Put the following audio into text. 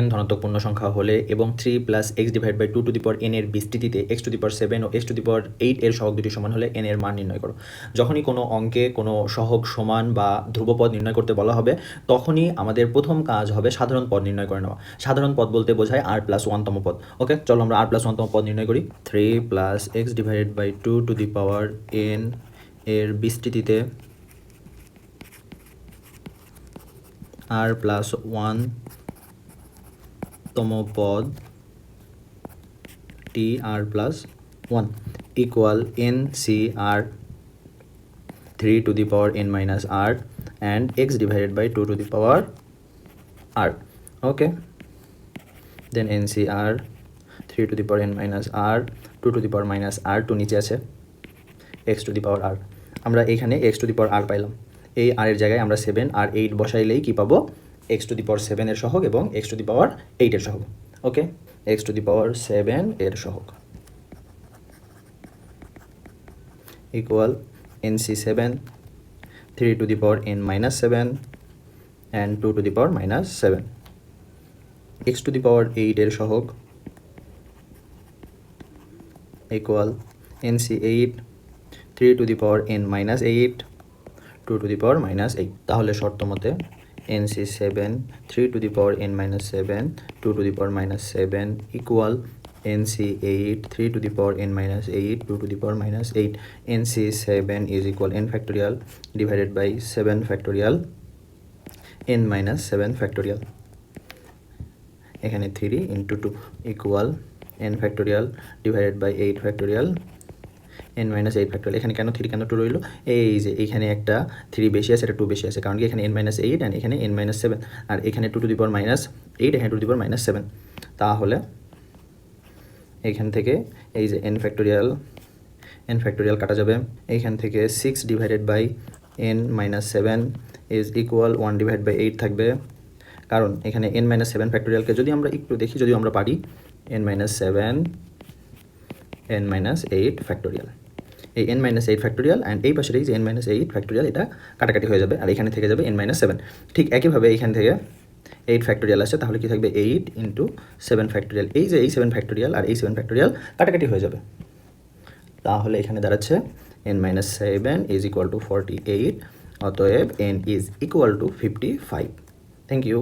n ধনাত্মক পূর্ণ সংখ্যা হলে এবং 3 plus x divide by 2 to the power n এর বিস্তৃতিতে x টু দি পাওয়ার 7 ও x টু দি পাওয়ার 8 এর সহগ দুটি সমান হলে n এর মান নির্ণয় করো। যখনই কোনো অঙ্কে কোনো সহগ সমান বা ধ্রুবপদ নির্ণয় করতে বলা হবে তখনই আমাদের প্রথম কাজ হবে সাধারণ পদ নির্ণয় করে নেওয়া। সাধারণ পদ বলতে বোঝায় r+1 তম পদ। ওকে, চলো আমরা r+1 তম পদ নির্ণয় করি। 3 plus x divided by 2 to the power n এর বিস্তৃতিতে r+1 তম পদ tr+1 equal ncr 3 to the power n minus r and x divided by 2 to the power r. Okay, then ncr 3 to the power n minus r 2 to the power minus r to নিচে আছে x to the power r। আমরা এখানে x to the power r পাইলাম। এই r এর জায়গায় আমরা 7 আর 8 বসাইলেই কি পাবো? x to the power 7 এর সহগ এবং x to the power 8 এর সহগ। ওকে, x to the power 7 এর সহগ equal nc7 3 to the power n minus 7 and 2 to the power minus 7। x to the power 8 এর সহগ equal nc8 3 to the power n minus 8 2 to the power minus 8। তাহলে শর্ত মতে nc7 3 to the power n minus 7 2 to the power minus 7 equal nc8 3 to the power n minus 8 2 to the power minus 8। nc7 is equal n factorial divided by 7 factorial n minus 7 factorial। এখানে 3 into 2 equal n factorial divided by 8 factorial n minus 8 factorial। এখানে কেন 3 কেন 2 রইল? এই যে এখানে একটা 3 বেশি আছে, এটা 2 বেশি আছে, কারণ কি এখানে n minus 8 and এখানে n minus 7 আর এখানে 2 to the power minus 8 এখানে 2 to the power minus 7। তাহলে এখান থেকে এই যে n factorial কাটা যাবে। এইখান থেকে 6 divided by n minus 7 is equal 1 divided by 8 থাকবে, কারণ এখানে n minus 7 factorialকে যদি আমরা একটু দেখি, যদি আমরা পারি n minus 7 n minus 8 factorial, এই n minus 8 factorial and এই পাশের এই যে n minus 8 factorial এটা কাটাকাটি হয়ে যাবে আর এখানে থেকে যাবে n minus 7। ঠিক একইভাবে এখান থেকে 8 factorial আসছে, তাহলে কি থাকবে 8 into 7 factorial। এই যে এই 7 factorial আর এই 7 factorial কাটাকাটি হয়ে যাবে, তাহলে এখানে দাঁড়াচ্ছে n minus 7 is equal to 48। অতএব n is equal to 55। Thank you.